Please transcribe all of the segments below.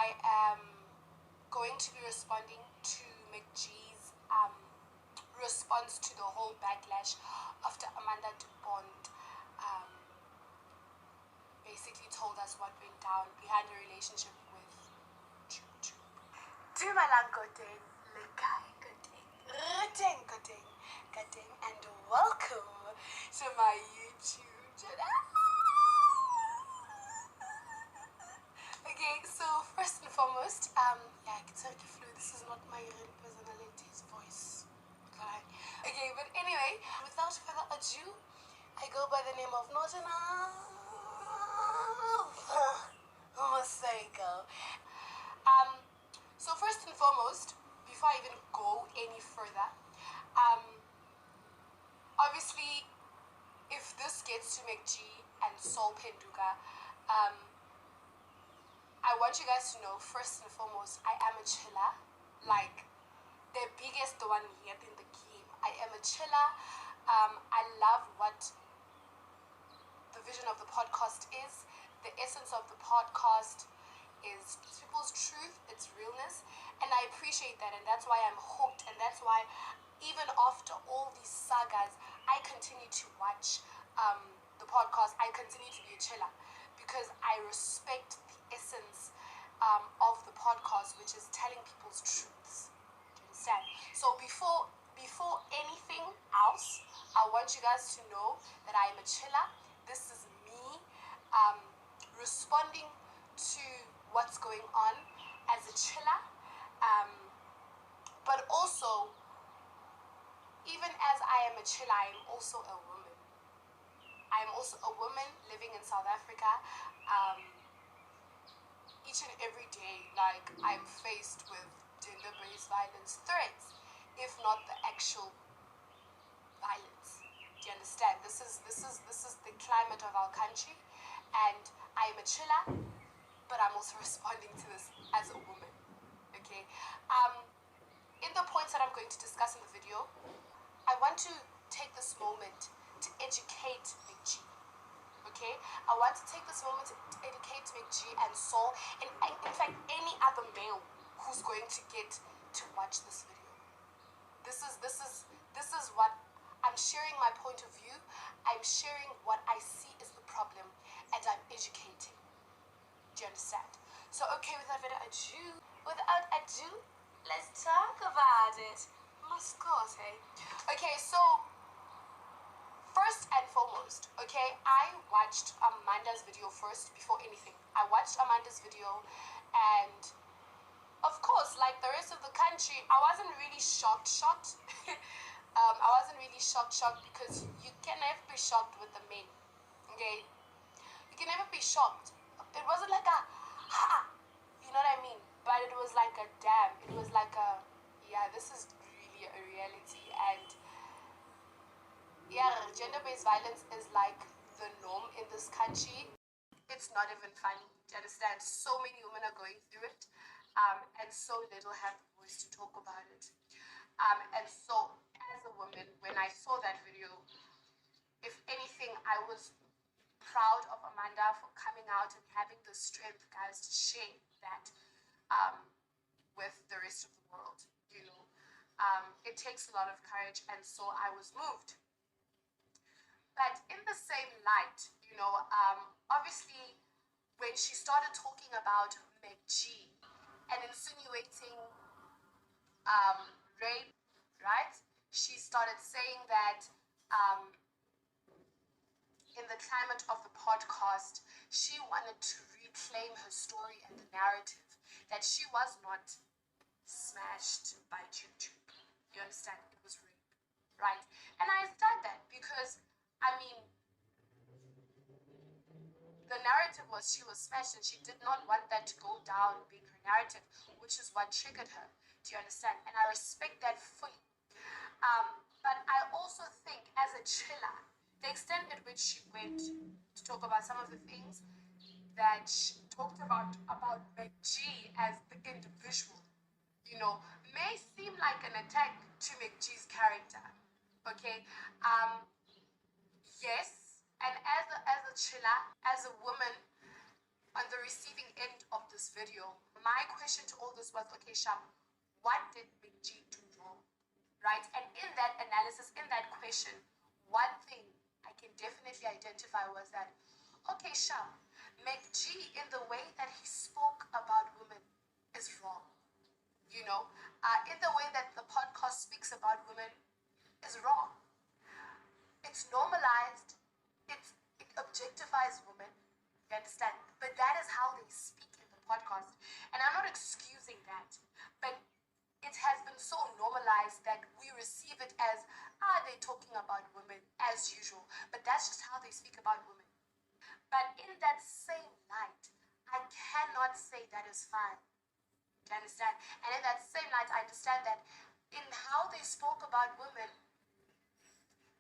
I am going to be responding to McG's response to the whole backlash after Amanda de Bond basically told us what went down behind her relationship with YouTube. Dumelang Godeng, lekai Godeng, and welcome to my YouTube channel. Okay, so first and foremost, I can tell the flu. This is not my real personality's voice. Okay, but anyway, without further ado, I go by the name of Nortana. So first and foremost, before I even go any further, obviously, if this gets to McG and Sol Penduka, I want you guys to know, first and foremost, I am a chiller. Like, the biggest one yet in the game. I am a chiller. I love what the vision of the podcast is. The essence of the podcast is people's truth, its realness, and I appreciate that, and that's why I'm hooked, and that's why even after all these sagas, I continue to watch the podcast. I continue to be a chiller because I respect the essence of the podcast, which is telling people's truths. Do you understand? So before anything else, I want you guys to know that I am a chiller. This is me responding to what's going on as a chiller, but also, even as I am a chiller, I am also a woman. I am also a woman living in South Africa. Each and every day, like, I'm faced with gender-based violence threats, if not the actual violence. Do you understand? This is the climate of our country, and I am a chiller, but I'm also responding to this as a woman. Okay. In the points that I'm going to discuss in the video, I want to take this moment to educate McG. Okay, I want to take this moment to educate McG and Sol, and in fact any other male who's going to get to watch this video. This is what I'm sharing, my point of view. I'm sharing what I see is the problem, and I'm educating. Do you understand? So okay, without ado, let's talk about it. Okay, so first and foremost, okay, I watched Amanda's video first before anything. I watched Amanda's video, and of course, like the rest of the country, I wasn't really shocked. I wasn't really shocked because you can never be shocked with the men, okay? You can never be shocked. It wasn't like a, ha, you know what I mean? But it was like a damn. It was like a, yeah, this is really a reality. And yeah, gender-based violence is like the norm in this country. It's not even funny. Do you understand? So many women are going through it, and so little have the voice to talk about it. And so, as a woman, when I saw that video, if anything, I was proud of Amanda for coming out and having the strength, guys, to share that with the rest of the world. You know, it takes a lot of courage, and so I was moved. But in the same light, you know, obviously, when she started talking about McG and insinuating rape, right? She started saying that in the climate of the podcast, she wanted to reclaim her story and the narrative that she was not smashed by YouTube. You understand? It was rape, right? And I understand that because, I mean, the narrative was she was smashed and she did not want that to go down being her narrative, which is what triggered her. Do you understand? And I respect that fully. But I also think, as a chiller, the extent at which she went to talk about some of the things that she talked about McG as the individual, you know, may seem like an attack to McG's character. Okay? Yes, and as a chiller, as a woman on the receiving end of this video, my question to all this was, okay, Sham, what did McG do wrong? Right? And in that analysis, in that question, one thing I can definitely identify was that, okay, Sham, McG, in the way that he spoke about women is wrong. You know, in the way that the podcast speaks about women is wrong. It's normalized, it objectifies women, you understand? But that is how they speak in the podcast. And I'm not excusing that, but it has been so normalized that we receive it as, they're talking about women as usual. But that's just how they speak about women. But in that same light, I cannot say that is fine. Do you understand? And in that same light, I understand that in how they spoke about women,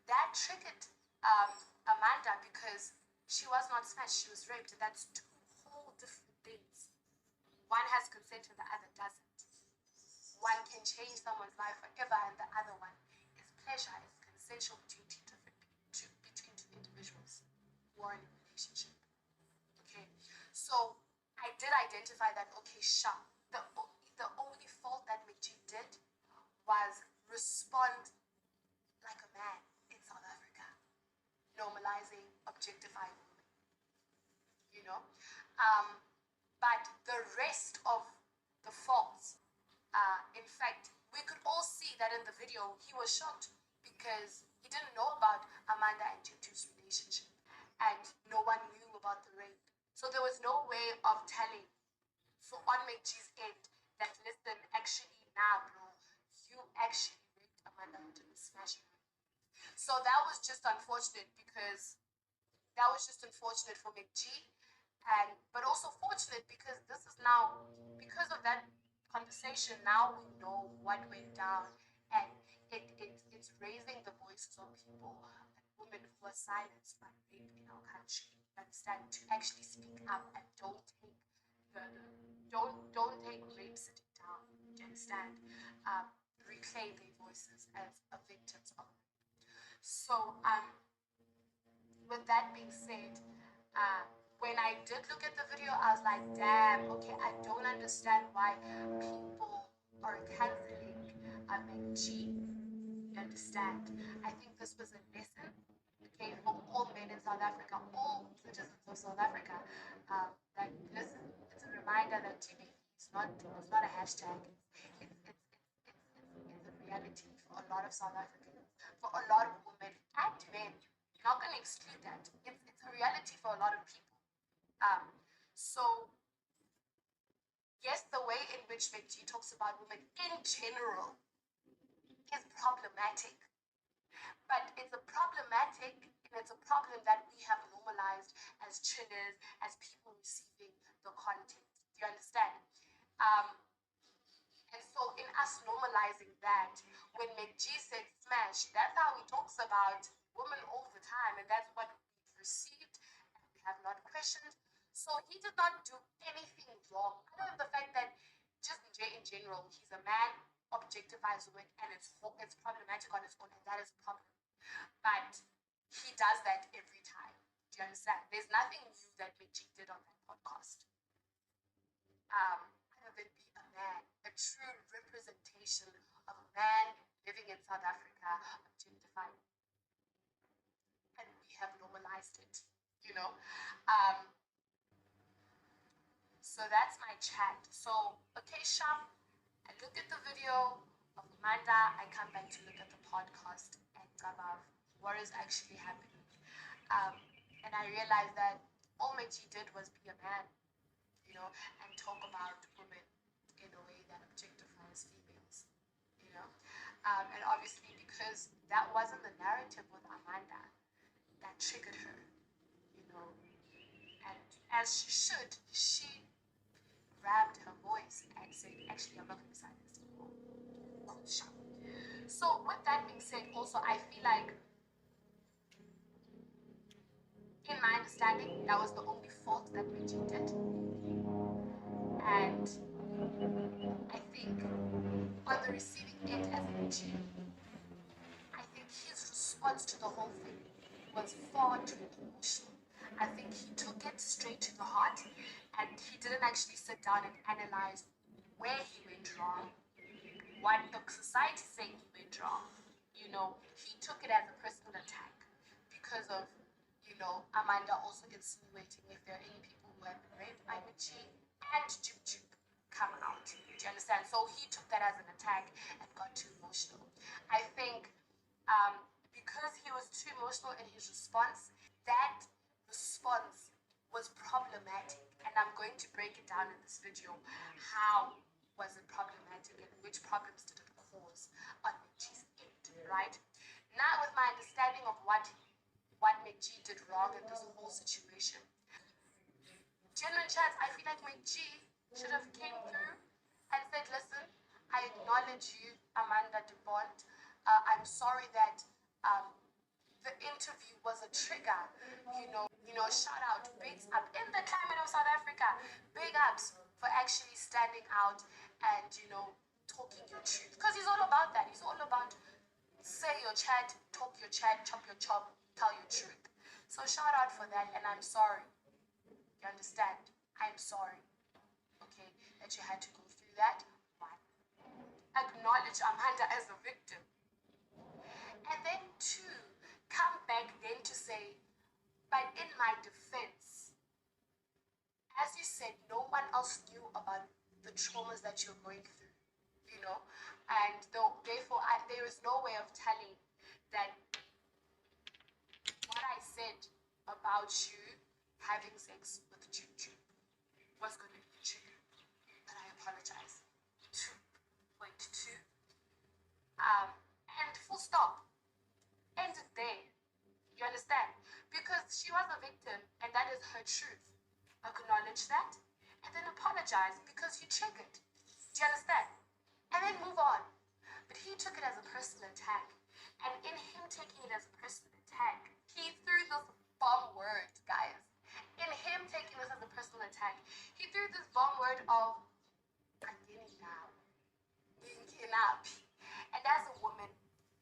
that triggered Amanda because she was not smashed, she was raped. And that's two whole different things. One has consent and the other doesn't. One can change someone's life forever and the other one is pleasure, is consensual between two individuals who are in a relationship. Okay, so I did identify that, okay, sure, the only fault that McG did was respond like a man in South Africa, normalizing, objectifying women, you know. But the rest of the faults, in fact, we could all see that in the video, he was shocked because he didn't know about Amanda and Tutu's relationship, and no one knew about the rape. So there was no way of telling, so on McG's end, that listen, actually, nah, bro, you actually raped Amanda, you didn't smash her. So that was just unfortunate because that was just unfortunate for McG, but also fortunate because this is now, because of that conversation, now we know what went down, and it's raising the voices of people, women who are silenced by rape in our country, understand, to actually speak up and don't take rape sitting down, do you understand? Reclaim their voices as victims of it. So with that being said, when I did look at the video, I was like, damn, okay, I don't understand why people are canceling McG. You understand? I think this was a lesson, okay, for all men in South Africa, all citizens of South Africa, that listen, it's a reminder that TV is not a hashtag. It's a reality for a lot of South Africans, for a lot of women and men. You're not going to exclude that. It's a reality for a lot of people. So, yes, the way in which McG talks about women in general is problematic. But it's a problematic, and it's a problem that we have normalized as chillers, as people receiving the content. Do you understand? And so in us normalizing that, when McG said smash, that's how he talks about women all the time, and that's what we've received, and we have not questioned. So he did not do anything wrong, other than the fact that just in general, he's a man, objectifies women, and it's problematic on its own, and that is a problem. But he does that every time. Do you understand? There's nothing new that McG did on that podcast. Other than be a man, a true representation of a man living in South Africa, objectified. And we have normalized it, you know. So that's my chat. So, okay, Sham, I look at the video of Amanda, I come back to look at the podcast and about what is actually happening. And I realized that all McG did was be a man, you know, and talk about women in a way that objectifies females, you know. And obviously because that wasn't the narrative with Amanda, that triggered her, you know. And as she should, she grabbed her voice and said, actually, I'm not going to sign this anymore. So with that being said, also, I feel like, in my understanding, that was the only fault that McG did. And I think on the receiving end as McG, I think his response to the whole thing was far too emotional. I think he took it straight to the heart, and he didn't actually sit down and analyze where he went wrong, what the society saying he went wrong. He took it as a personal attack because of, Amanda also insinuating if there are any people who have been raped by Michi and Jup Jup come out. Do you understand? So he took that as an attack and got too emotional. I think because he was too emotional in his response, that response was problematic. And I'm going to break it down in this video. How was it problematic and which problems did it cause on Michi's end, right? Now, with my understanding of what Michi did wrong in this whole situation, genuine chance, I feel like Michi should have came through and said, listen, I acknowledge you, Amanda de Bond. I'm sorry that the interview was a trigger. Shout out, bigs up in the climate of South Africa. Big ups for actually standing out and talking your truth. Because he's all about that. He's all about say your chat, talk your chat, chop your chop, tell your truth. So shout out for that, and I'm sorry. You understand? I'm sorry. Okay, that you had to go through that. One, acknowledge Amanda as a victim. And then two, come back then to say, but in my defense, as you said, no one else knew about the traumas that you're going through, and therefore there is no way of telling that what I said about you having sex with Juju was going to be true, but I apologize. 2.2. And full stop. End it there. You understand? Because she was a victim, and that is her truth. Acknowledge that, and then apologize because you triggered. Do you understand? And then move on. But he took it as a personal attack, and in him taking it as a personal attack, he threw this bomb word, guys. In him taking this as a personal attack, he threw this bomb word of "Angeni now, and as a woman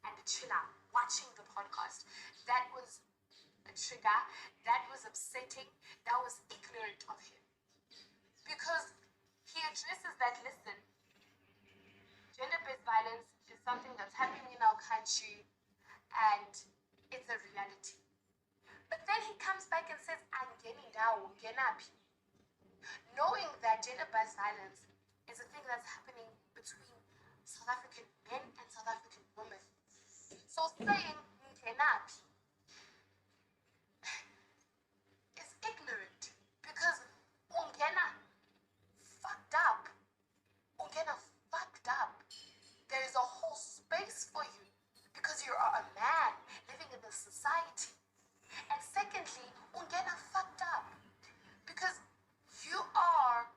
and a chiller watching the podcast, that was a trigger, that was upsetting, that was ignorant of him. Because he addresses that, listen, gender-based violence is something that's happening in our country and it's a reality. But then he comes back and says, Angeni now, ngenapi. Knowing that gender-based violence is a thing that's happening between South African men and South African women. So saying ngenapi is ignorant because ungena fucked up. Ungena fucked up. There is a whole space for you because you are a man living in this society. And secondly, ungena fucked up because you are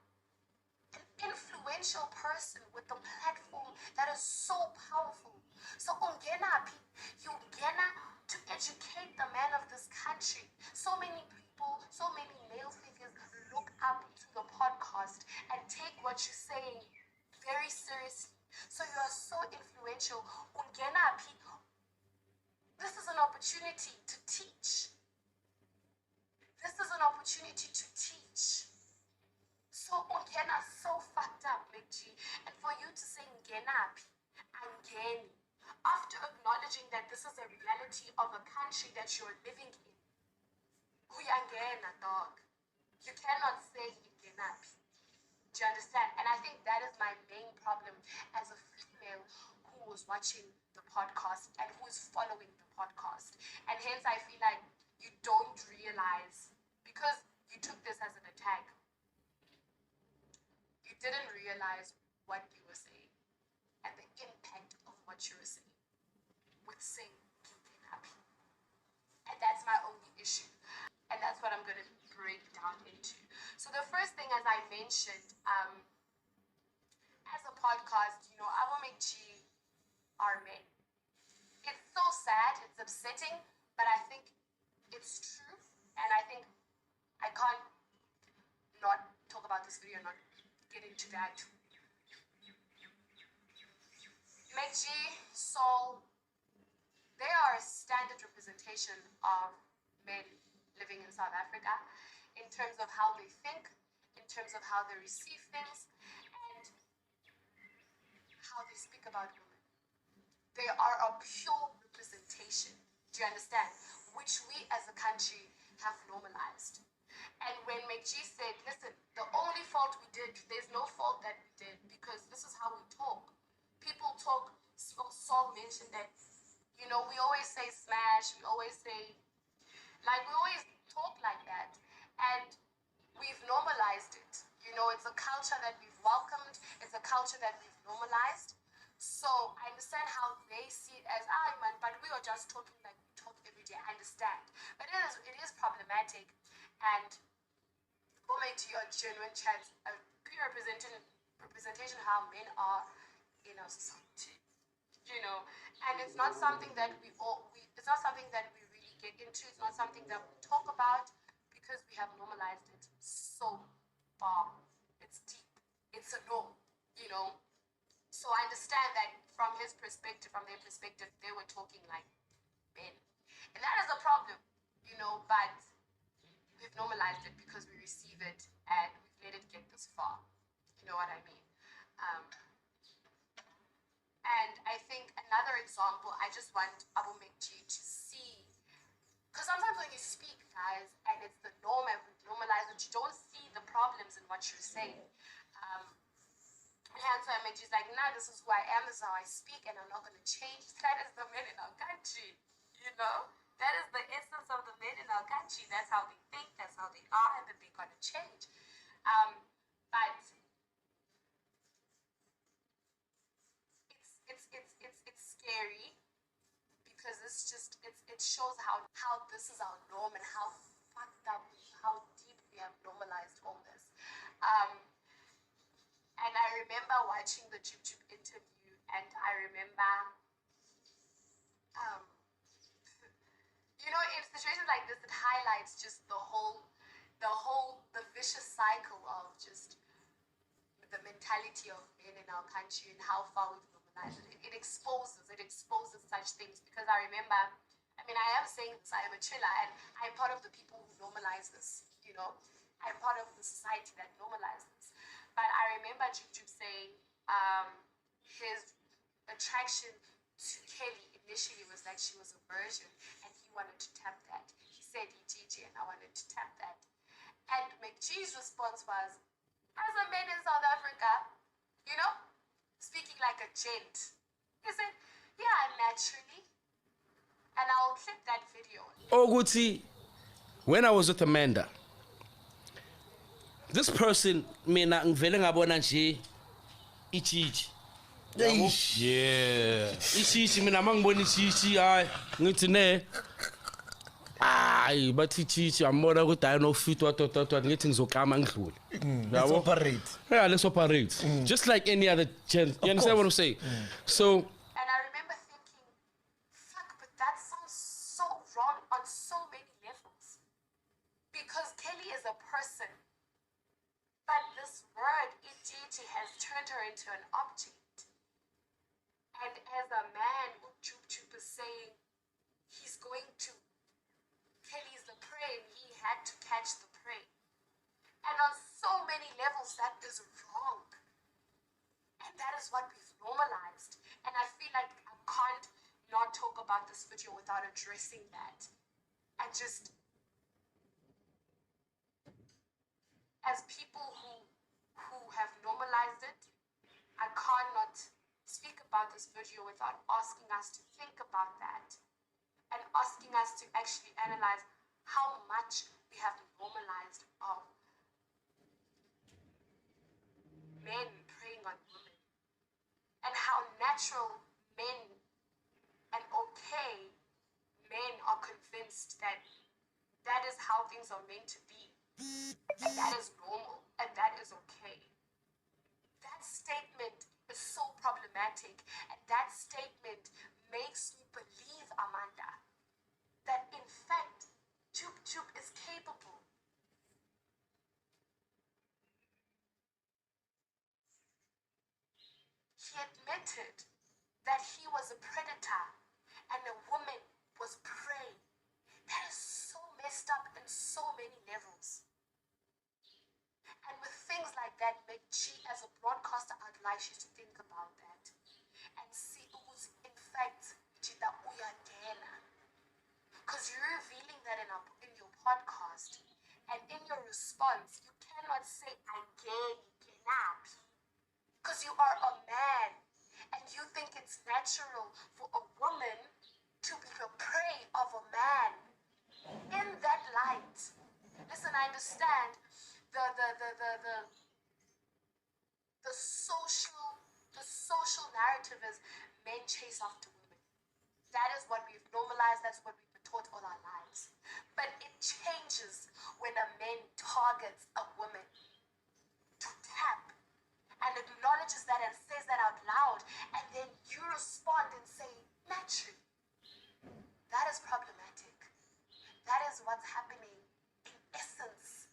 an influential person with a platform that is so powerful. So ungenapi, you ungena to educate the man of this country. So many people, so many male figures look up to the podcast and take what you're saying very seriously. So you are so influential. Ungenapi, this is an opportunity to teach. This is an opportunity to teach. So ungena so fucked up, Michi. And for you to say ngenapi, angeni, after acknowledging that this is a reality of a country that you're living in, uyangena, dog. You cannot say ngenapi. Do you understand? And I think that is my main problem as a female who was watching the podcast and who is following the podcast. And hence I feel like you don't realize, because you took this as an attack, you didn't realize what you were saying and the impact of what you were saying with saying happy. And that's my only issue. And that's what I'm going to break down into. So the first thing, as I mentioned, as a podcast, our Mechi are men. It's so sad, it's upsetting, but I think it's true. And I think I can't not talk about this video, not get into that. Mechi, Saul, they are a standard representation of men living in South Africa, in terms of how they think, in terms of how they receive things, and how they speak about women. They are a pure representation, do you understand? Which we as a country have normalized. And when McG said, listen, the only fault we did, there's no fault that we did because this is how we talk. People talk, Saul mentioned that, you know, we always say smash, we always say, like, we always talk like that. And we've normalized it. You know, it's a culture that we've welcomed, it's a culture that we've normalized. So I understand how they see it as, man, but we are just talking like we talk every day. I understand. But it is problematic. And we'll make to your genuine chance a pure representation of how men are in our society. You know, and it's not something that it's not something that we really get into. It's not something that we talk about because we have normalized it so far. It's deep. It's a norm, you know. So I understand that from his perspective, from their perspective, they were talking like men. And that is a problem, you know, but we've normalized it because we receive it and we've let it get this far. You know what I mean? And I think another example, I just want Abu Mekji to see, because sometimes when you speak, guys, and it's the norm and we normalize it, you don't see the problems in what you're saying. And so Mekji's like, nah, this is who I am, this is how I speak, and I'm not going to change. That is the men in our country, you know? That is the essence of the men in our country. That's how they think, that's how they are, and that they're going to change. But it's scary because it shows how this is our norm and how fucked up, how deep we have normalized all this. And I remember watching the Jub Jub interview, and I remember, you know, in situations like this, it highlights just the vicious cycle of just the mentality of men in our country and how far we've normalized it. It exposes such things because I remember, I mean, I am saying this, I am a chiller and I'm part of the people who normalize this, you know. I'm part of the society that normalizes this. But I remember Jub Jub saying his attraction to Kelly initially was that she was a virgin and he wanted to tap that. He said, Gigi, and I wanted to tap that. And McG's response was, as a man in South Africa, you know, speaking like a gent, he said, yeah, naturally. And I'll clip that video. Oguti, when I was with Amanda, this person, mina ngivele ngabona nje ichichi. Yeah. Ichichi mina mangibona ichichi hayi ngithi ne hayi bathi ichichi ambona ukuthi hayi no fit what ngithi ngizoklama ngidlule. Let's operate. Yeah, let's operate. Just like any other gent. You understand what I'm saying? So and I remember thinking, fuck, but that sounds so wrong on so many levels. Because Kelly is a person. But this word, Ijiji, has turned her into an object. And as a man, Jub Jub is saying he's going to, Kelly's the prey and he had to catch the prey. And on so many levels, that is wrong. And that is what we've normalized. And I feel like I can't not talk about this video without addressing that. And just, as people who have normalized it, I can't not speak about this video without asking us to think about that and asking us to actually analyze how much we have normalized of men preying on women and how natural men and okay men are convinced that that is how things are meant to be. And that is normal, and that is okay. That statement is so problematic, and that statement makes me believe, Amanda, that in fact, Jub Jub is capable. He admitted that he was a predator, and a woman was prey. That is so messed up in so many levels. And with things like that, G, as a broadcaster, I'd like you to think about that and see who's in fact Jita uyangena. Because you're revealing that in your podcast, and in your response, you cannot say angena because you are a man and you think it's natural for a woman to be the prey of a man. In that light, listen, I understand the social narrative is men chase after women. That is what we've normalized, that's what we've been taught all our lives. But it changes when a man targets a woman to tap and acknowledges that and says that out loud, and then you respond and say, naturally. That is problematic. That is what's happening in essence.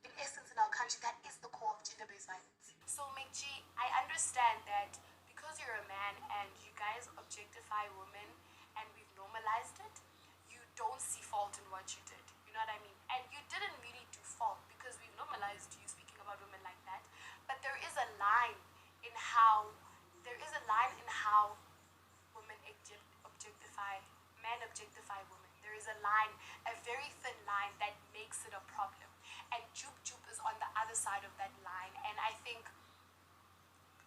In essence, in our country, that is the core of gender-based violence. So, G, I understand that because you're a man and you guys objectify women and we've normalized it, you don't see fault in what you did. You know what I mean? And you didn't really do fault because we've normalized you speaking about women like that. But there is a line in how women objectify, men objectify women. There is a line, a very thin line that makes it a problem. And Jup is on the other side of that line. And I think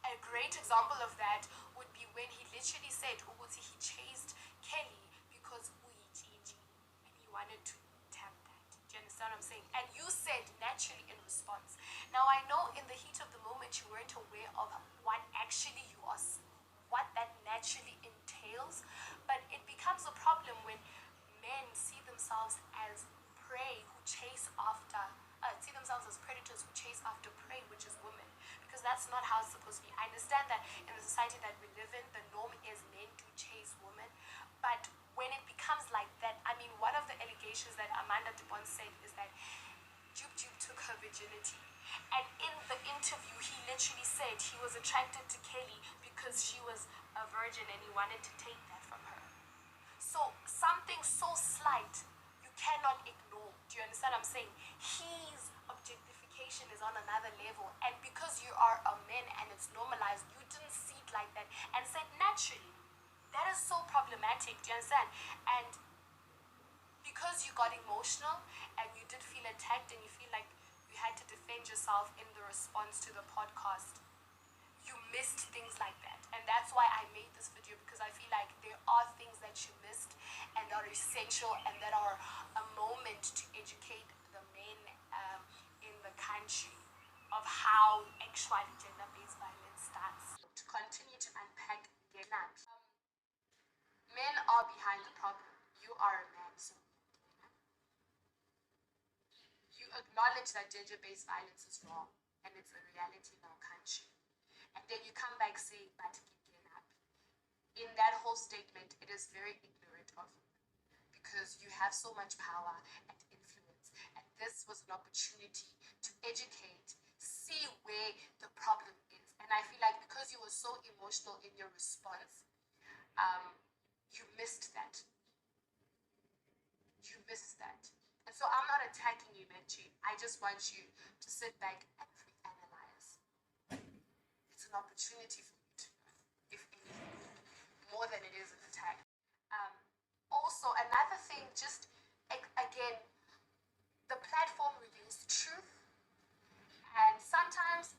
a great example of that would be when he literally said Uguti he chased Kelly because Uyitiji and he wanted to tap that. Do you understand what I'm saying? And you said naturally in response. Now I know in the heat of the moment you weren't aware of what actually you are, what that naturally entails, but it becomes a problem when men see themselves as prey who chase after, see themselves as predators who chase after prey, which is women. Because that's not how it's supposed to be. I understand that in the society that we live in, the norm is men to chase women. But when it becomes like that, I mean, one of the allegations that Amanda Dupont said is that Jup took her virginity. And in the interview, he literally said he was attracted to Kelly because she was a virgin and he wanted to take that from her. So something so slight, you cannot ignore. Do you understand what I'm saying? His objectification is on another level. And because you are a man and it's normalized, you didn't see it like that and said naturally. That is so problematic. Do you understand? And because you got emotional and you did feel attacked and you feel like you had to defend yourself in the response to the podcast, you missed things like that. And that's why I made this video, because I feel like there are things that you missed and that are essential and that are a moment to educate the men in the country of how actually gender-based violence starts. To continue to unpack Genap, men are behind the problem. You are a man, so you acknowledge that gender-based violence is wrong and it's a reality in our country. And then you come back saying, but Genap. In that whole statement, it is very ignorant of you because you have so much power and influence. And this was an opportunity to educate, see where the problem is. And I feel like because you were so emotional in your response, you missed that. You missed that. And so I'm not attacking you, Menchi. I just want you to sit back and reanalyze. It's an opportunity for you to know, if anything, more than it is an attack. Also, another thing, just again, the platform reveals truth. And sometimes,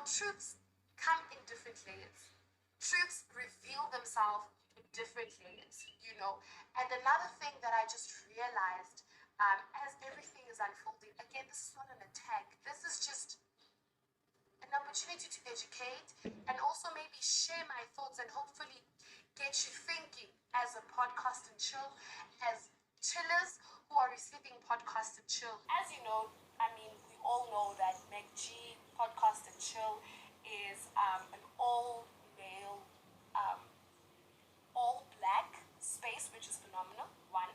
truths come in different layers. Truths reveal themselves in different layers, And another thing that I just realized as everything is unfolding, again, this is not an attack. This is just an opportunity to educate and also maybe share my thoughts and hopefully get you thinking as a podcast and chill, as chillers who are receiving podcast and chill. As you know, we all know that MacG Podcast and Chill is an all-male, all-black space, which is phenomenal, one.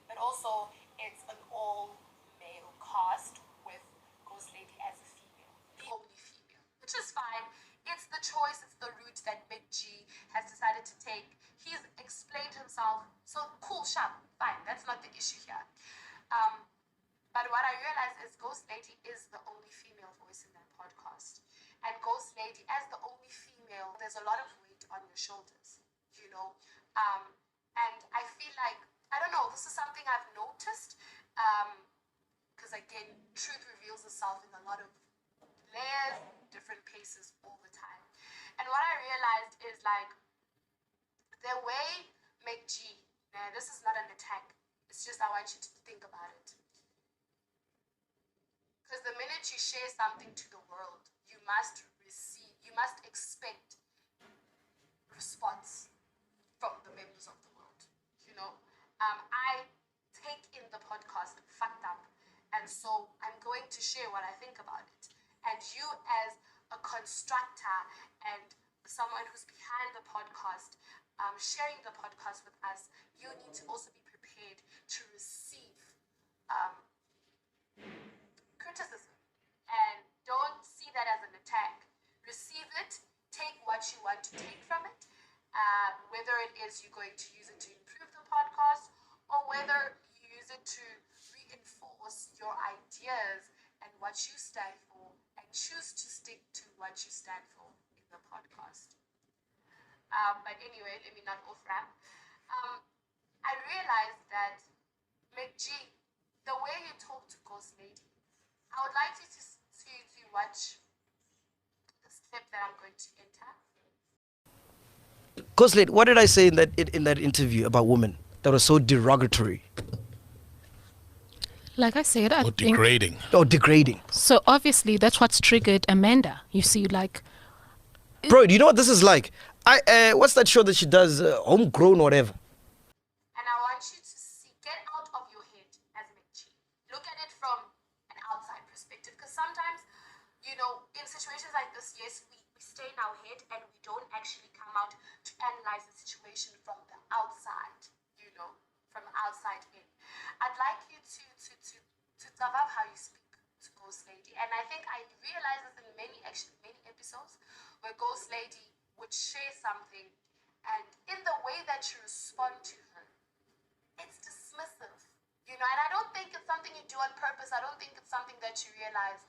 But also, it's an all-male cast with Ghost Lady as a female. The only female. Which is fine. It's the choice, it's the route that MacG has decided to take. He's explained himself, so cool, sharp, fine. That's not the issue here. But what I realized is Ghost Lady is the only female voice in that podcast. And Ghost Lady, as the only female, there's a lot of weight on your shoulders, you know. And I feel like, I don't know, this is something I've noticed. Because again, truth reveals itself in a lot of layers, different paces all the time. And what I realized is like, the way McG, this is not an attack, it's just I want you to think about it. Because the minute you share something to the world, you must expect response from the members of the world. You know, I take in the podcast fucked up, and so I'm going to share what I think about it. And you, as a constructor and someone who's behind the podcast, sharing the podcast with us, you need to also be prepared to receive criticism, and don't see that as an attack. Receive it, take what you want to take from it, whether it is you're going to use it to improve the podcast or whether you use it to reinforce your ideas and what you stand for, and choose to stick to what you stand for in the podcast. But anyway, let me not off ramp. I realized that McG, the way you talk to Ghost Lady, I would like you to watch this clip that I'm going to enter. Ghost Lady, what did I say in that interview about women that was so derogatory? Like I said, I Or think degrading. Oh, degrading. so. Obviously, that's what's triggered Amanda. You see, like, Bro, do you know what this is like? What's that show that she does? Homegrown or whatever. And I want you to see, get out of your head as McG. Look at it from an outside perspective. Because sometimes, you know, in situations like this, yes, we stay in our head and we don't actually come out to analyze the situation from the outside, you know, from outside in. I'd like you to cover up how you speak to Ghost Lady. And I think I realized this in many episodes where Ghost Lady would share something, and in the way that you respond to her, it's dismissive, you know. And I don't think it's something you do on purpose. I don't think it's something that you realize.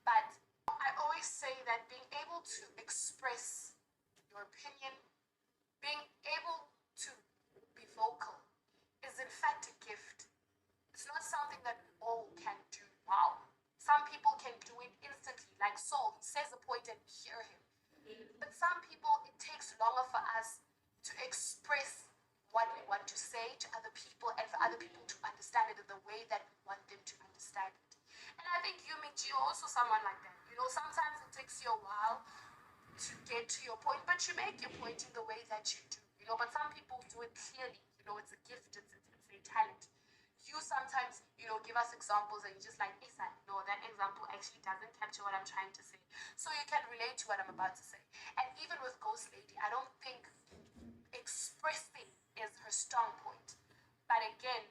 But I always say that being able to express your opinion, being able to be vocal, is in fact a gift. It's not something that we all can do. Wow. Some people can do it instantly, like Saul. He says a point and we hear him. But some people, it takes longer for us to express what we want to say to other people, and for other people to understand it in the way that we want them to understand it. And I think you, McG, are also someone like that. You know, sometimes it takes you a while to get to your point, but you make your point in the way that you do. You know, but some people do it clearly. You know, it's a gift, it's a talent. You sometimes, you know, give us examples and you're just like, Isa, no, that example actually doesn't capture what I'm trying to say. So you can relate to what I'm about to say. And even with Ghost Lady, I don't think expressing is her strong point. But again,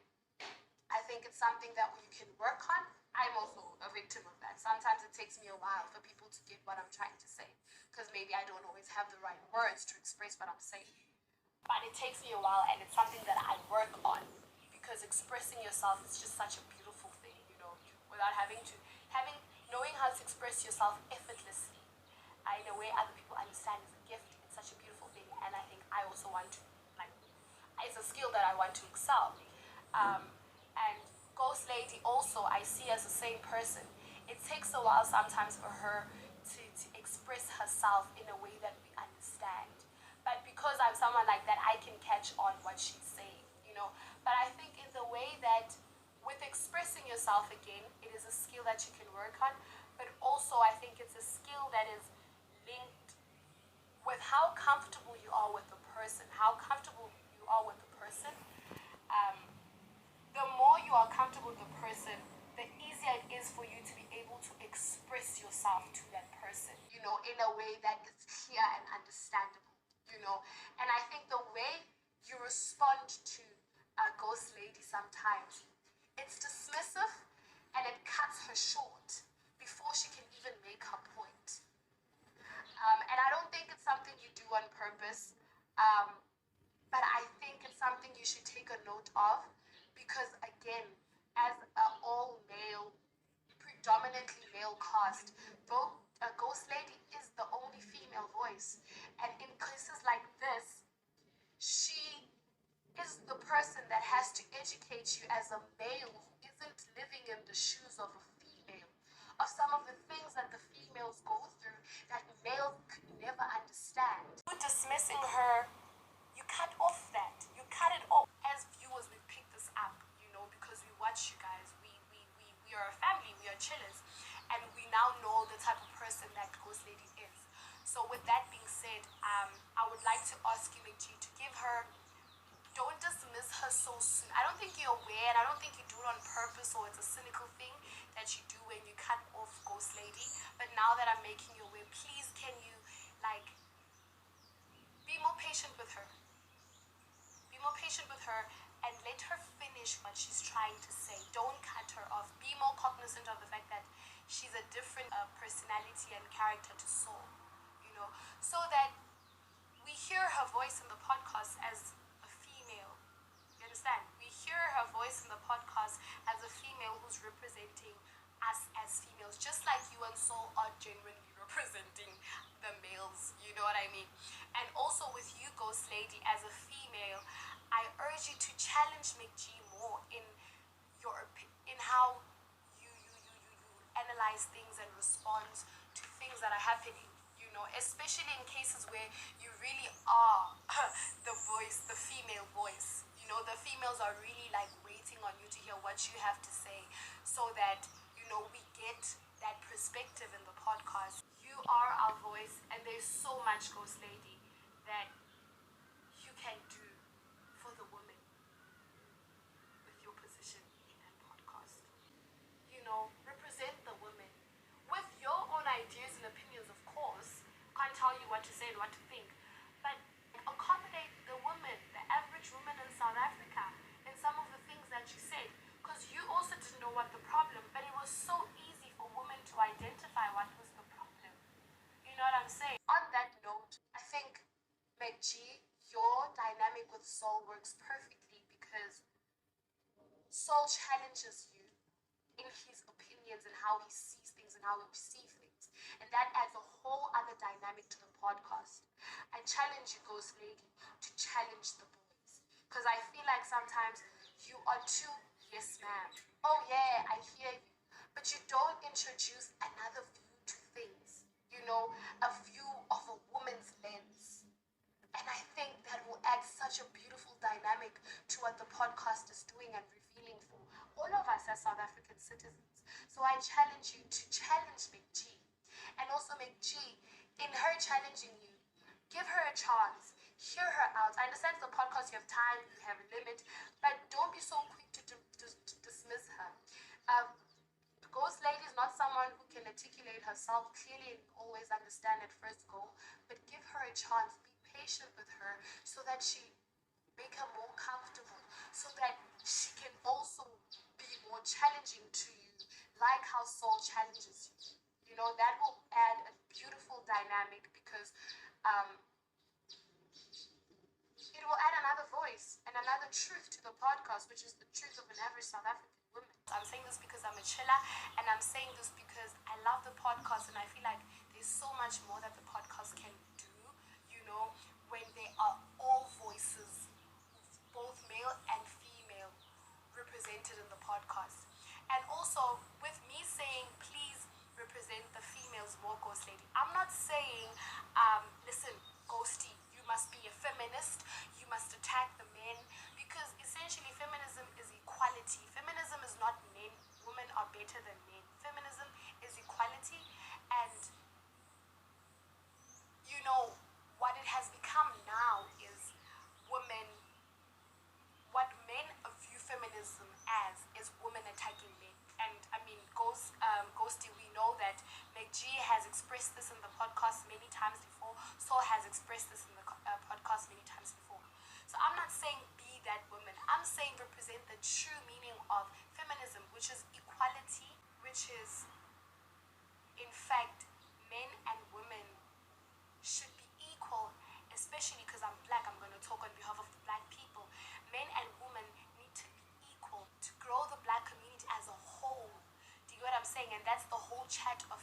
I think it's something that you can work on. I'm also a victim of that. Sometimes it takes me a while for people to get what I'm trying to say, because maybe I don't always have the right words to express what I'm saying. But it takes me a while, and it's something that I work on, because expressing yourself is just such a beautiful thing, you know, without knowing how to express yourself effortlessly in a way other people understand is a gift. It's such a beautiful thing, and I think I also want to, like, it's a skill that I want to excel. And Ghost Lady also, I see as the same person. It takes a while sometimes for her to express herself in a way that we understand. But because I'm someone like that, I can catch on what she's saying, you know. But I think in the way that with expressing yourself again, it is a skill that you can work on. But also I think it's a skill that is linked with how comfortable you are with the person. How comfortable you are with the person. The more you are comfortable with the person, the easier it is for you to be able to express yourself to that person, you know, in a way that is clear and understandable, you know. And I think the way you respond to a Ghost Lady sometimes, it's dismissive and it cuts her short before she can even make her point. And I don't think it's something you do on purpose, but I think it's something you should take a note of, because again, as an all-male podcast, though Ghost Lady is the only female voice, and in cases like this, she is the person that has to educate you as a male who isn't living in the shoes of a female, of some of the things that the females go through that males could never understand. You dismissing her, you cut off that. You cut it off. As viewers, we pick this up, because we watch you guys. We are a family, we are chillers, and we now know the type of person that Ghost Lady is. So with that being said, I would like to ask you, McG, to give her, don't dismiss her so soon. I don't think you're aware, and I don't think you do it on purpose, or it's a cynical thing that you do when you cut off Ghost Lady. But now that I'm making you aware, please can you, be more patient with her. Be more patient with her and let her finish what she's trying to say. Don't cut her off. Be more cognizant of the fact that she's a different personality and character to Soul, so that we hear her voice in the podcast as a female. You understand? We hear her voice in the podcast as a female who's representing us as females, just like you and Soul are genuinely representing the males, you know what I mean? And also with you, Ghost Lady, as a female, I urge you to challenge McG more in how you analyze things and respond to things that are happening, especially in cases where you really are the voice, the female voice. The females are really waiting on you to hear what you have to say, so that we get that perspective in the podcast. You are our voice, and there's so much, Ghost Lady, that you can do for the woman with your position in that podcast. Represent the women with your own ideas and opinions, of course. Can't tell you what to say and what to think, but accommodate the woman, the average woman in South Africa, in some of the things that you said, because you also didn't know what the problem, but it was so easy for women to identify what was the problem. You know what I'm saying? On that note, I think, McG, your dynamic with Soul works perfectly, because Soul challenges you in his opinions and how he sees things and how he perceives things. And that adds a whole other dynamic to the podcast. I challenge you, Ghost Lady, to challenge the boys. Because I feel like sometimes you are too, yes ma'am, oh yeah, I hear you. But you don't introduce another view to things. A view of a woman's lens. And I think that will add such a beautiful dynamic to what the podcast is doing and revealing for all of us as South African citizens. So I challenge you to challenge McG. And also McG, in her challenging you, give her a chance. Hear her out. I understand the podcast, you have time, you have a limit, but don't be so quick to dismiss her. Ghost Lady is not someone who can articulate herself clearly and always understand at first go, but give her a chance. Be patient with her so that she make her more comfortable, so that she can also be more challenging to you, like how Soul challenges you. That will add a beautiful dynamic, because it will add another voice and another truth to the podcast, which is the truth of an average South African woman. I'm saying this because I'm a chiller, and I'm saying this because I love the podcast, and I feel like there's so much more that the podcast can do, when there are all voices, both male and female, represented in the podcast. And also, with me saying, please represent the females more, Ghost Lady, I'm not saying, listen, Ghosty, you must be a feminist, you must attack the men, because essentially feminism is equality. Feminism is not men, women are better than men. Feminism is equality, and what it has become now is women, what men view feminism as is women attacking men. And I mean, Ghosty, we know that McG has expressed this in the podcast many times before. Soul has expressed this in the podcast many times before. So I'm not saying be that woman. I'm saying represent the true meaning of feminism, which is equality, which is, in fact, men and women should be equal, especially because I'm black. I'm going to talk on behalf of the black people. Men and women need to be equal to grow the black community as a whole. Do you get what I'm saying? And that's the whole chat of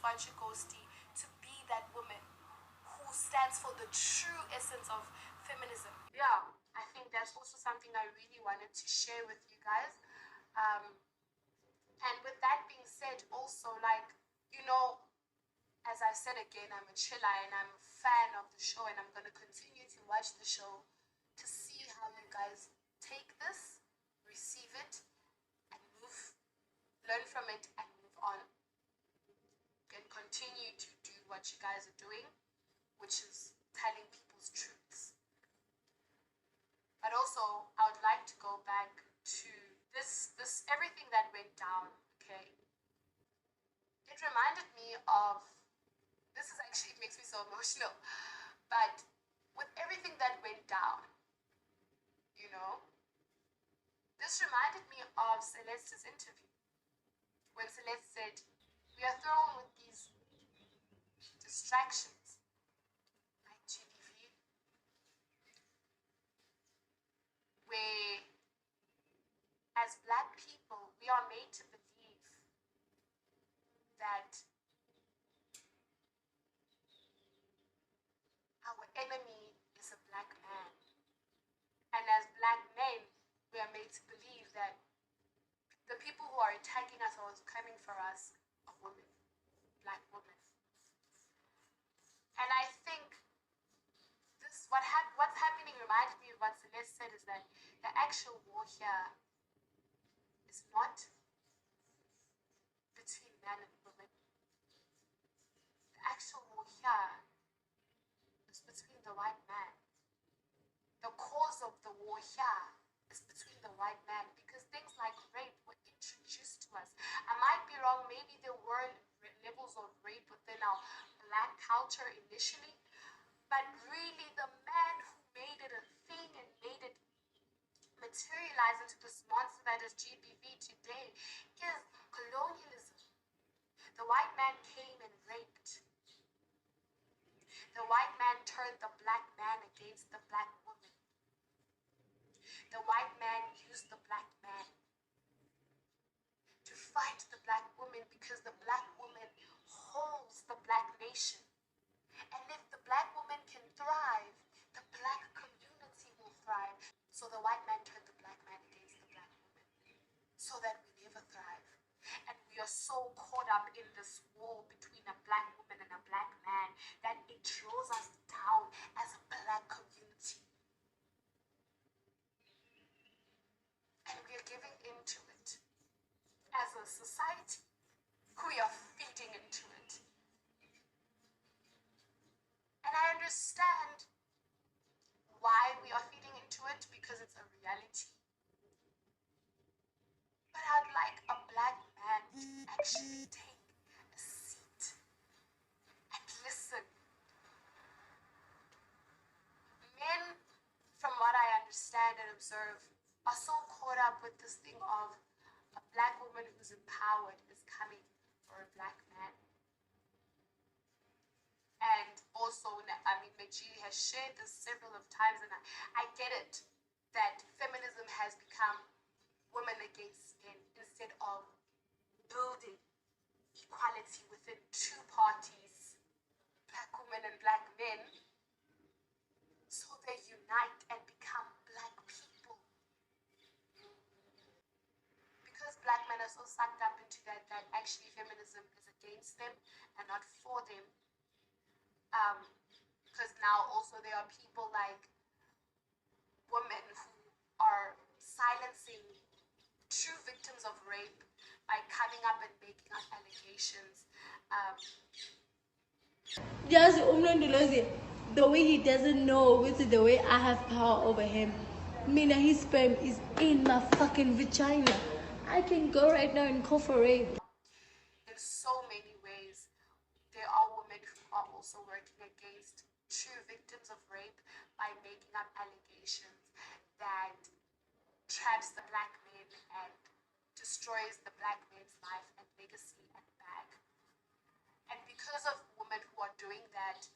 Swanshigosti to be that woman who stands for the true essence of feminism. Yeah, I think that's also something I really wanted to share with you guys. And with that being said, also, like, you know, as I said again, I'm a chiller and I'm a fan of the show, and I'm going to continue to watch the show to see how you guys take this, receive it, and learn from it and move on. And continue to do what you guys are doing, which is telling people's truths. But also, I would like to go back to this everything that went down, okay? It reminded me of, this is actually, it makes me so emotional, but with everything that went down, you know, this reminded me of Celeste's interview. When Celeste said, we are thrown with these distractions, like GBV, where as Black people, we are made to believe that our enemy is a Black man. And as Black men, we are made to believe that the people who are attacking us or coming for us are women, Black women. And I think what's happening reminded me of what Celeste said, is that the actual war here is not between men and women. The actual war here is between the white man. The cause of the war here is between the white man, because things like rape were introduced to us. I might be wrong, maybe there were levels of rape within our Black culture initially, but really the man who made it a thing and made it materialize into this monster that is GBV today is colonialism. The white man came and raped. The white man turned the Black man against the Black woman. The white man used the Black man to fight the Black woman, because the Black woman holds the Black nation. And if the Black woman can thrive, the Black community will thrive. So the white man turned the Black man against the Black woman, so that we never thrive. And we are so caught up in this war between a Black woman and a Black man that it draws us down as a Black community. And we are giving into it. As a society, we are feeding into it. And I understand why we are feeding into it, because it's a reality. But I'd like a Black man to actually take a seat and listen. Men, from what I understand and observe, are so caught up with this thing of a Black woman who's empowered is coming for a Black man. And also, I mean, Meji has shared this several of times, and I get it, that feminism has become women against men instead of building equality within two parties, Black women and Black men, so they unite and become Black people. Because Black men are so sucked up into that actually feminism is against them and not for them. Because now also there are people like women who are silencing true victims of rape by coming up and making up allegations. Just the way he doesn't know, which is the way I have power over him. Mina, his sperm is in my fucking vagina. I can go right now and call for rape. In so many ways, there are women who are also working against true victims of rape by making up allegations that traps the Black men and destroys the Black men's life and legacy and bag. And because of women who are doing that,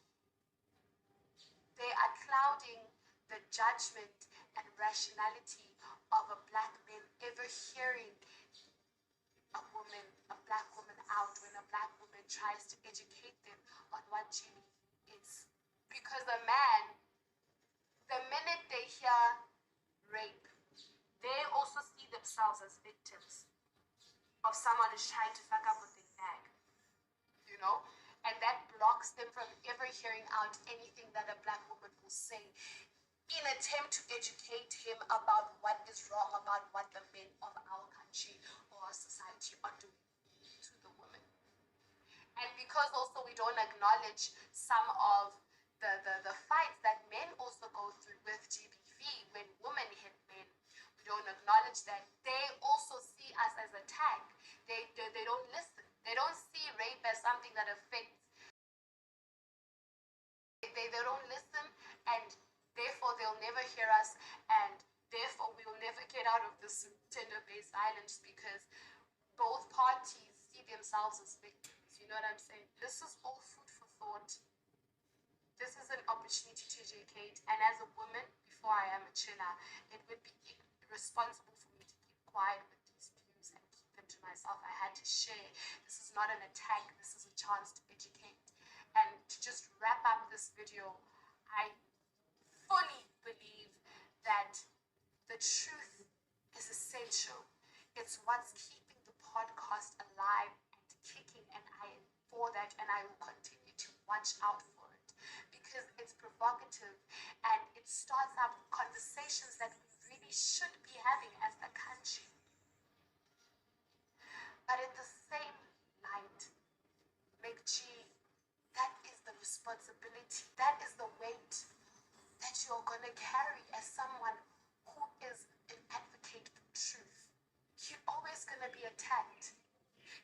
they are clouding the judgment and rationality of a Black man ever hearing a Black woman out when a Black woman tries to educate them on what GBV is. Because a man, the minute they hear rape, they also see themselves as victims of someone who's trying to fuck up with their bag, you know? And that blocks them from ever hearing out anything that a black woman will say in attempt to educate him about what is wrong, about what the men of our country or our society are doing to the woman. And because also we don't acknowledge some of the fights that men also go through with GBV when women hit men, we don't acknowledge that they also see us as a tag. They don't listen. They don't see rape as something that affects. They don't listen, and therefore they'll never hear us, and therefore we will never get out of this gender-based violence because both parties see themselves as victims. You know what I'm saying? This is all food for thought. This is an opportunity to educate, and as a woman, before I am a chiller, it would be irresponsible for me to keep quiet with these views and keep them to myself. I had to share. This is not an attack. This is a chance to educate. And to just wrap up this video, I fully believe that the truth is essential. It's what's keeping the podcast alive and kicking, and I am for that, and I will continue to watch out for it because it's provocative and it starts up conversations that we really should be having as a country. But in the same light, McG, that is the responsibility, that is the weight that you're gonna carry as someone who is an advocate for truth. You're always gonna be attacked.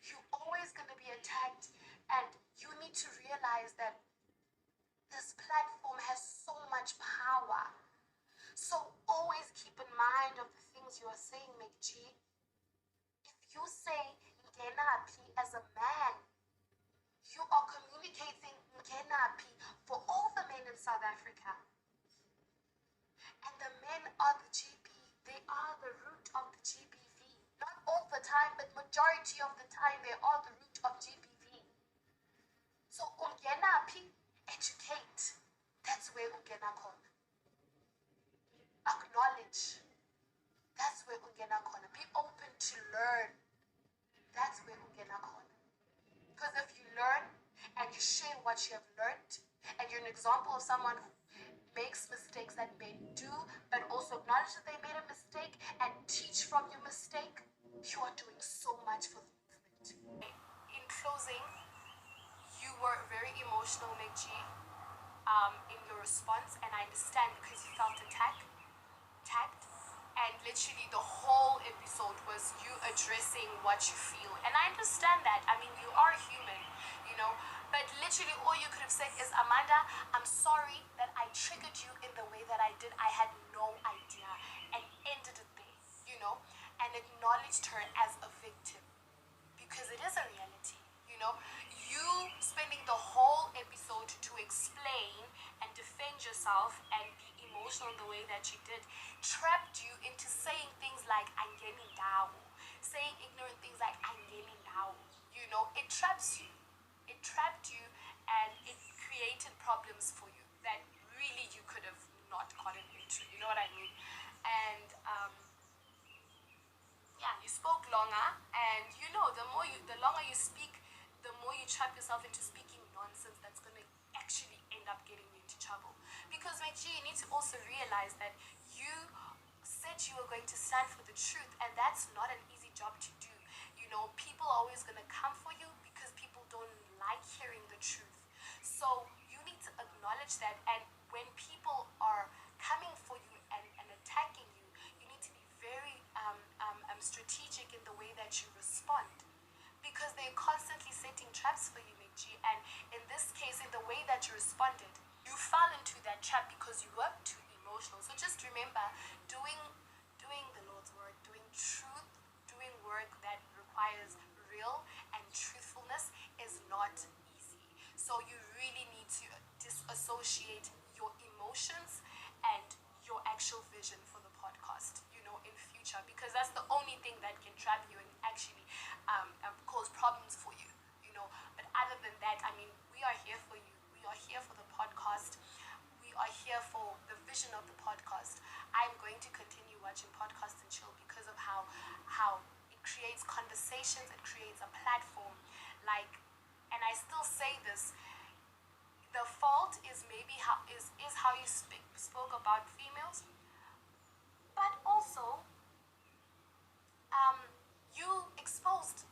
You're always gonna be attacked, and you need to realize that this platform has so much power. So always keep in mind of the things you are saying, McG. If you say Ngenapi as a man, you are communicating Ngenapi for all the men in South Africa. And the men are the GB. They are the root of the GBV. Not all the time, but majority of the time, they are the root of GBV. So Ungenapi, educate. That's where Ungena khona. Acknowledge. That's where Ungena khona. Be open to learn. That's where Ungena khona. Because if you learn and you share what you have learned, and you're an example of someone who makes mistakes that men do, but also acknowledge that they made a mistake and teach from your mistake, you are doing so much for the movement. In closing, you were very emotional, McG, in your response, and I understand because you felt attacked, and literally the whole episode was you addressing what you feel, and I understand that. I mean, you are human, you know, but literally all you could have said is, Amanda, I'm sorry that I triggered you in the way that I did. I had no idea, and ended it there, you know, and acknowledged her as a victim because it is a reality, you know. You spending the whole episode to explain and defend yourself and be emotional in the way that you did trapped you into saying things like angeni ndawo, saying ignorant things like angeni ndawo, you know. It traps you. It trapped you, and it created problems for you that really you could have not gotten into, you know what I mean? And yeah, you spoke longer, and you know, the longer you speak, the more you trap yourself into speaking nonsense that's going to actually end up getting you into trouble. Because, McG, you need to also realize that you said you were going to stand for the truth, and that's not an easy job to do. You know, people are always going to come for you because people don't like hearing the truth. So you need to acknowledge that, and when people are coming for you and attacking you, you need to be very strategic in the way that you respond, because they're constantly setting traps for you, McG. And in this case, in the way that you responded, you fell into that trap because you were too emotional. So just remember, doing the Lord's work, doing truth, doing work that requires real and truthfulness is not easy. So you really need to disassociate your emotions and your actual vision for the podcast, you know, in future, because that's the only thing that can trap you and actually cause problems for you, you know. But other than going to continue watching Podcast and Chill because of how it creates conversations, it creates a platform. Like, and I still say this, the fault is maybe how you spoke about females, but also you exposed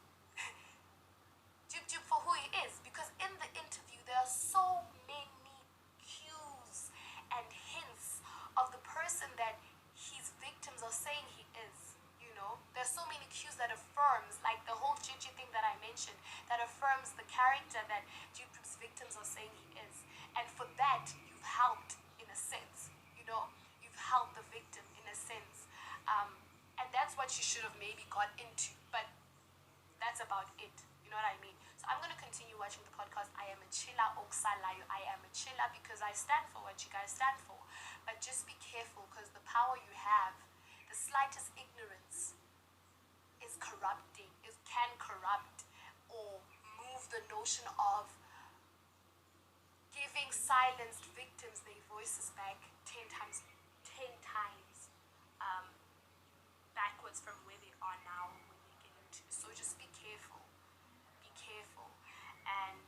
Jib for who he is, because in the interview there are so many cues and hints of the person that his victims are saying he is. You know, there's so many cues that affirms, like the whole Gigi thing that I mentioned, that affirms the character that Jib's victims are saying he is. And for that, you've helped in a sense. You know, you've helped the victim in a sense. And that's what you should have maybe got into. But that's about it. You know what I mean? So I'm going to continue watching the podcast. I am a chilla oksalayo. I am a chilla because I stand for what you guys stand for. But just be careful, because the power you have, the slightest ignorance is corrupting. It can corrupt or move the notion of giving silenced victims their voices back 10 times backwards from where they are now when they get into. So just be careful. Be careful. And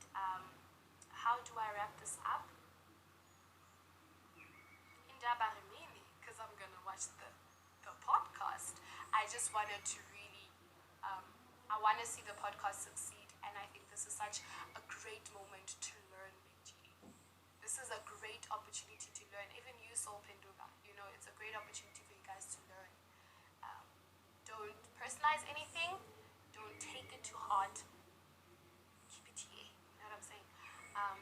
how do I wrap this up? Indaba remini, because I'm gonna watch the podcast. I just wanted to really I want to see the podcast succeed, and I think this is such a great moment to learn, Benji. This is a great opportunity to learn. Even you, Soul Penduga, you know, it's a great opportunity for you guys to learn. Don't personalize anything. Don't take it to heart. Keep it here. You know what I'm saying?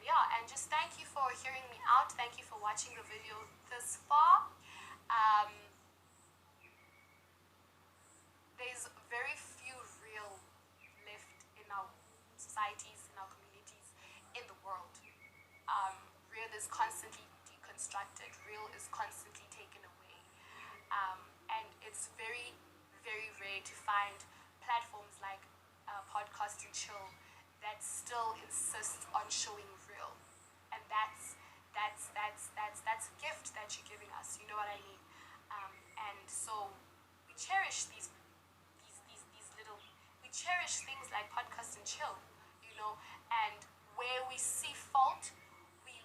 Yeah, and just thank you for hearing me out. Thank you for watching the video this far. There's very few real left in our societies, in our communities, in the world. Real is constantly deconstructed. Real is constantly taken away. And it's very, very rare to find platforms like Podcast and Chill that still insist on showing real. And that's a gift that you're giving us. You know what I mean? And so we cherish these little, we cherish things like Podcast and Chill, you know, and where we see fault, we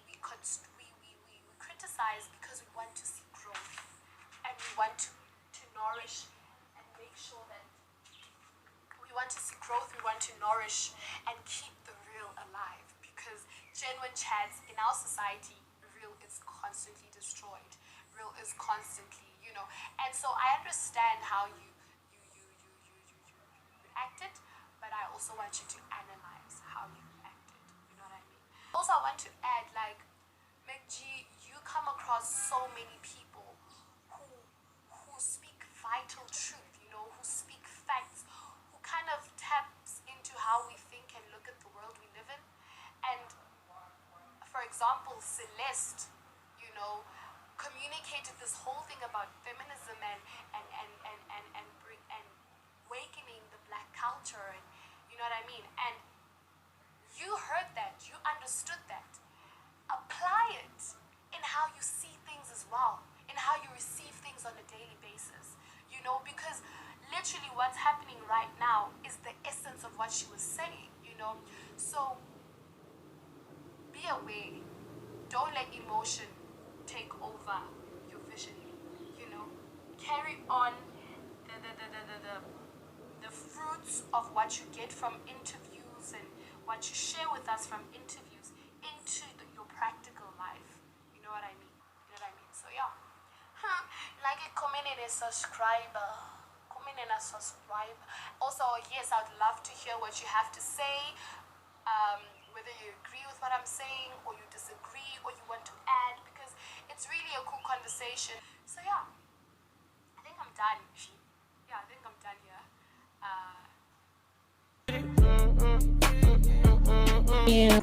criticize because we want to see growth, and we want to nourish and make sure that we want to see growth, we want to nourish and keep the real alive, because genuine chats in our society, real is constantly destroyed, real is constantly, you know. And so I understand how you acted, but I also want you to analyze how you acted. You know what I mean? Also, I want to add, like, McG, you come across so many people who speak vital truth, you know, who speak facts, who kind of taps into how we think and look at the world we live in. And for example, Celeste, you know, communicated this whole thing about feminism and awakening the black culture, and you know what I mean? And you heard that, you understood that. Apply it in how you see things as well, in how you receive things on a daily basis, you know, because literally what's happening right now is the essence of what she was saying, you know. So be aware. Don't let emotion take over your vision, you know. Carry on the fruits of what you get from interviews and what you share with us from interviews into your practical life. You know what I mean? You know what I mean? So yeah. Like it, comment and subscribe. Comment and subscribe. Also, yes, I would love to hear what you have to say. Whether you agree with what I'm saying, or you disagree, or you want to add, because it's really a cool conversation. So yeah, I think I'm done. Yeah, I think I'm done here. Yeah.